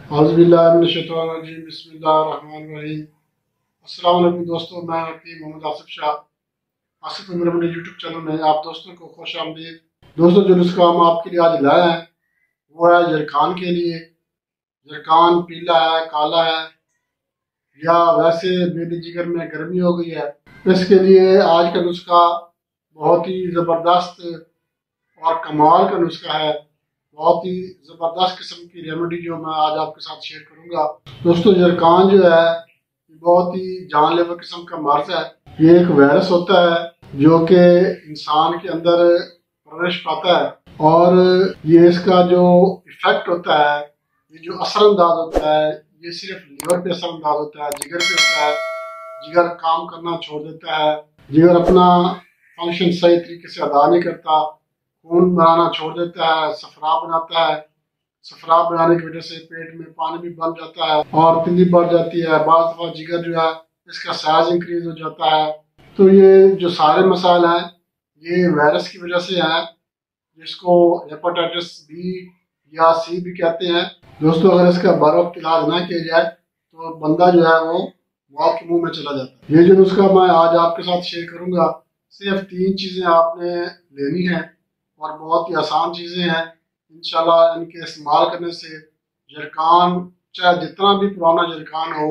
औज़ुबिल्लाहिमिनश्शैतानिर्रजीम बिस्मिल्लाहिर्रहमानिर्रहीम। अस्सलाम वालेकुम दोस्तों, मैं वकील मोहम्मद आसिफ शाह आसिफ उमर अपने यूट्यूब चैनल में आप दोस्तों को खुश आमदीद। दोस्तों, जो नुस्खा हम आपके लिए आज लाए हैं वो है जरखान के लिए। जरखान पीला है, काला है, या वैसे मेरे जिगर में गर्मी हो गई है। इसके लिए आज का नुस्खा बहुत ही ज़बरदस्त और कमाल का नुस्खा है। बहुत ही ज़बरदस्त किस्म की रेमेडी जो मैं आज आपके साथ शेयर करूंगा। दोस्तों, जरकान जो है बहुत ही जानलेवा किस्म का मर्ज है। ये एक वायरस होता है जो कि इंसान के अंदर प्रवेश पाता है और ये इसका जो इफेक्ट होता है, ये जो असरअंदाज होता है, ये सिर्फ लीवर पे असरअंदाज होता है, जिगर पे होता है। जिगर काम करना छोड़ देता है, जिगर अपना फंक्शन सही तरीके से अदा नहीं करता, खून बनाना छोड़ देता है, सफराब बनाता है। सफराब बनाने की वजह से पेट में पानी भी बन जाता है और तिल्ली बढ़ जाती है। बाज़ दफ़ा जिगर जो है इसका साइज इंक्रीज हो जाता है। तो ये जो सारे मसाइल हैं ये वायरस की वजह से हैं, जिसको हेपेटाइटिस बी या सी भी कहते हैं। दोस्तों, अगर इसका बरवक्त इलाज ना किया जाए तो बंदा जो है वो मौत के मुंह में चला जाता है। ये जो नुस्खा मैं आज आपके साथ शेयर करूंगा, सिर्फ 3 चीज़ें आपने लेनी है और बहुत ही आसान चीज़ें हैं। इंशाल्लाह इनके इस्तेमाल करने से जरकान, चाहे जितना भी पुराना जरकान हो,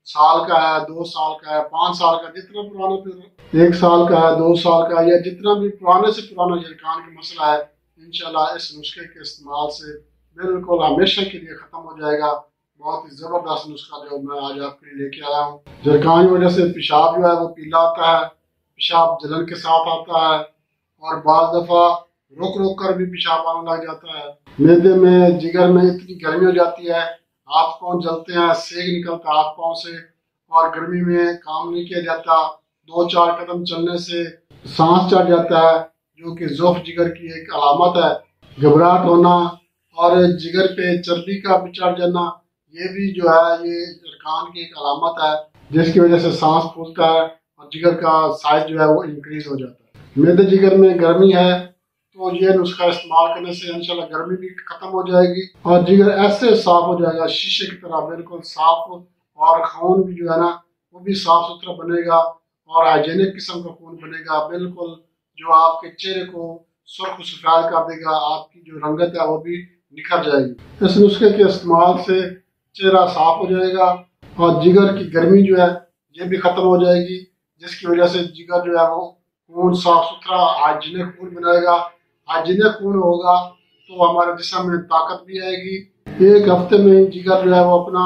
साल का है, 2 साल का है, 5 साल का, जितना पुराना, 1 साल का है, 2 साल का, या जितना भी पुराने से पुराना जरकान का मसला है, इंशाल्लाह इस नुस्खे के इस्तेमाल से बिल्कुल हमेशा के लिए ख़त्म हो जाएगा। बहुत ही ज़बरदस्त नुस्खा जो मैं आज आपके लिए लेके आया हूँ। जरकान की वजह से पेशाब जो है वो पीला आता है, पेशाब जलन के साथ आता है और बाज़ दफ़ा रुक रुक कर भी पेशाब आने लग जाता है। मैदे में, जिगर में इतनी गर्मी हो जाती है, हाथ पाँव जलते हैं, सेक निकलता है हाथ पाँव से और गर्मी में काम नहीं किया जाता। 2-4 कदम चलने से सांस चढ़ जाता है, जो कि ज़ोफ जिगर की एक अलामत है। घबराहट होना और जिगर पे चर्बी का भी चढ़ जाना, ये भी जो है ये जरखान की एक अलामत है, जिसकी वजह से सांस फूलता है और जिगर का साइज जो है वो इंक्रीज हो जाता है। मैदे जिगर में गर्मी है तो ये नुस्खा इस्तेमाल करने से इंशाल्लाह गर्मी भी खत्म हो जाएगी और जिगर ऐसे साफ हो जाएगा, शीशे की तरह बिल्कुल साफ, और खून भी जो है ना वो भी साफ सुथरा बनेगा और हाइजेनिक किस्म का खून बनेगा, बिल्कुल जो आपके चेहरे को सुर्ख सफेद कर देगा। आपकी जो रंगत है वो भी निखर जाएगी। इस नुस्खे के इस्तेमाल से चेहरा साफ हो जाएगा और जिगर की गर्मी जो है ये भी खत्म हो जाएगी, जिसकी वजह से जिगर जो है वो खून साफ सुथरा हाइजीनिक खून बनाएगा। हाइजीनिक खून होगा तो हमारे जिस्म में ताकत भी आएगी। 1 हफ्ते में जिगर जो है वो अपना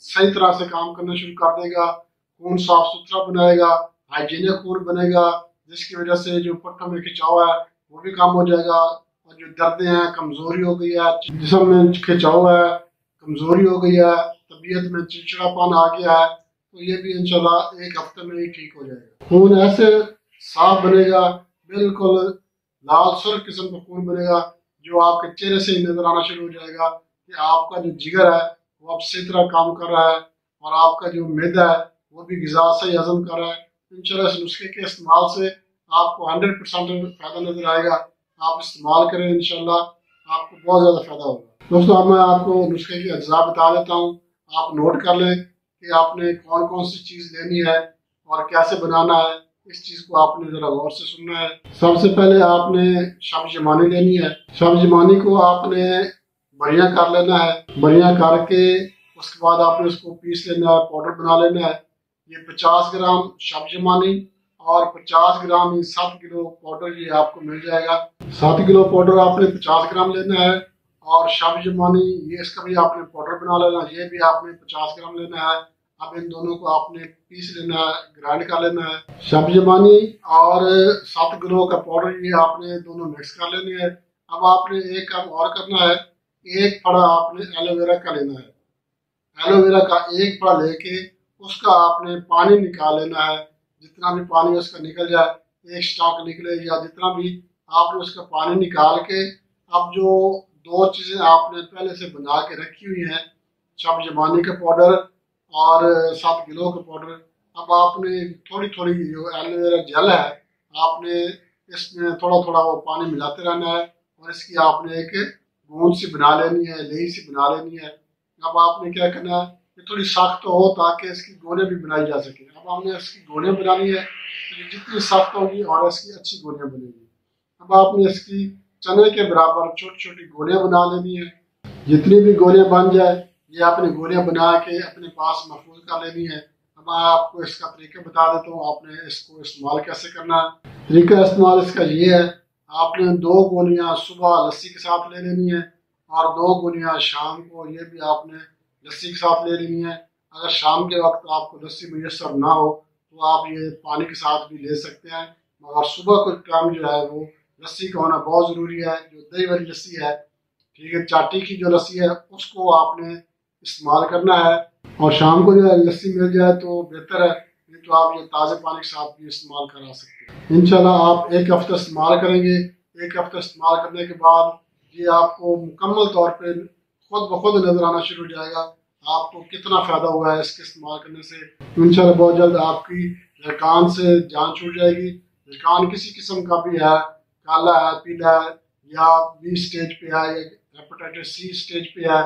सही तरह से काम करना शुरू कर देगा, खून साफ सुथरा बनाएगा, हाइजीनिक खून बनेगा, जिसकी वजह से जो पट्टों में खिंचाव है वो भी कम हो जाएगा और जो दर्दें हैं, कमजोरी हो गई है, जिस्म में खिंचाव है, कमजोरी हो गई है, तबीयत में चिड़चिड़ापन आ गया है, तो ये भी इंशाल्लाह 1 हफ्ते में ही ठीक हो जाएगा। खून ऐसे साफ बनेगा, बिल्कुल लाल सुर्ख किस्म का खून बनेगा, जो आपके चेहरे से ही नजर आना शुरू हो जाएगा कि आपका जो जिगर है वो अब सही तरह काम कर रहा है और आपका जो मैदा है वो भी ग़िज़ा सही हजम कर रहा है। इंशाल्लाह इस नुस्खे के इस्तेमाल से आपको 100% फ़ायदा नजर आएगा। आप इस्तेमाल करें, इंशाल्लाह आपको बहुत ज़्यादा फ़ायदा होगा। दोस्तों, अब मैं आपको नुस्खे की अज्जा बता देता हूँ, आप नोट कर लें कि आपने कौन कौन सी चीज़ लेनी है और कैसे बनाना है। इस चीज को आपने जरा गौर से सुनना है। सबसे पहले आपने सब्ज़-ए-मानी लेनी है। सब्ज़-ए-मानी को आपने बढ़िया कर लेना है। बढ़िया करके उसके बाद आपने उसको पीस लेना है, पाउडर बना लेना है। ये 50 ग्राम सब्ज़-ए-मानी और 50 ग्राम ही 7 किलो पाउडर ये आपको मिल जाएगा। 7 किलो पाउडर आपने 50 ग्राम लेना है और सब्ज़-ए-मानी ये इसका भी आपने पाउडर बना लेना है, ये भी आपने 50 ग्राम लेना है। अब इन दोनों को आपने पीस लेना है, ग्राइंड कर लेना है। सब्ज़-ए-मानी और 7 किलो का पाउडर ये आपने दोनों मिक्स कर लेने हैं। अब आपने एक काम और करना है, एक फड़ा आपने एलोवेरा का लेना है। एलोवेरा का एक फड़ा लेके उसका आपने पानी निकाल लेना है। जितना भी पानी उसका निकल जाए, एक स्टॉक निकले या जितना भी, आपने उसका पानी निकाल के अब जो 2 चीज़ें आपने पहले से बना के रखी हुई हैं, सब्ज़-ए-मानी का पाउडर और 7 किलो का पाउडर, अब आपने थोड़ी थोड़ी जो एलोवेरा जेल है आपने इसमें थोड़ा थोड़ा वो पानी मिलाते रहना है और इसकी आपने एक बूंद सी बना लेनी है, लेई सी बना लेनी है। अब आपने क्या करना है, ये थोड़ी सख्त हो ताकि इसकी गोलियां भी बनाई जा सके। अब हमने इसकी गोलियां बनानी है, तो ये जितनी सख्त होगी और इसकी अच्छी गोलियां बनेगी। अब आपने इसकी चने के बराबर छोटी छोटी गोलियां बना लेनी है। जितनी भी गोलियां बन जाए, ये आपने गोलियां बना के अपने पास महफूज कर लेनी है। अब मैं आपको इसका तरीका बता देता हूँ, आपने इसको इस्तेमाल कैसे करना है। तरीका इस्तेमाल इसका ये है, आपने 2 गोलियां सुबह लस्सी के साथ ले लेनी है और 2 गोलियां शाम को, ये भी आपने लस्सी के साथ ले लेनी है। अगर शाम के वक्त आपको लस्सी मैसर ना हो तो आप ये पानी के साथ भी ले सकते हैं, मगर सुबह को टाइम जो है वो लस्सी का होना बहुत ज़रूरी है। जो दही वाली लस्सी है, ठीक है, चाटी की जो लस्सी है उसको आपने इस्तेमाल करना है। और शाम को जो है लस्सी मिल जाए तो बेहतर है, नहीं तो आप ये ताज़े पानी के साथ भी इस्तेमाल करा सकते हैं। इंशाल्लाह आप 1 हफ्ता इस्तेमाल करेंगे। 1 हफ्ता इस्तेमाल करने के बाद ये आपको मुकम्मल तौर पे खुद ब खुद नजर आना शुरू हो जाएगा आपको कितना फ़ायदा हुआ है इसके इस्तेमाल करने से। इंशाल्लाह बहुत जल्द आपकी लहकान से जान छूट जाएगी। लहकान किसी किस्म का भी है, काला है, पीला है, या बी स्टेज पे है, या हेपेटाइटिस सी स्टेज पे है,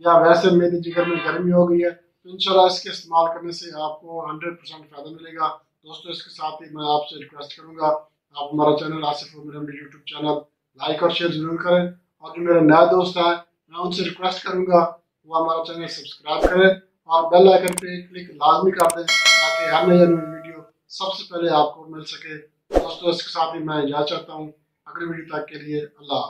या वैसे मेरे जिगर में गर्मी हो गई है, तो इंशाल्लाह इसके इस्तेमाल करने से आपको 100% फ़ायदा मिलेगा। दोस्तों, इसके साथ ही मैं आपसे रिक्वेस्ट करूँगा, आप हमारा channel Asif Umar remedy YouTube channel like और शेयर ज़रूर करें। और जो मेरे नए दोस्त हैं, मैं उनसे रिक्वेस्ट करूँगा वो हमारा चैनल सब्सक्राइब करें और बेल आइकन पे क्लिक लाजमी कर दें ताकि हर नई वीडियो सबसे पहले आपको मिल सके। दोस्तों, इसके साथ ही मैं इजाज़त चाहता हूँ। अगली वीडियो तक के लिए अल्लाह।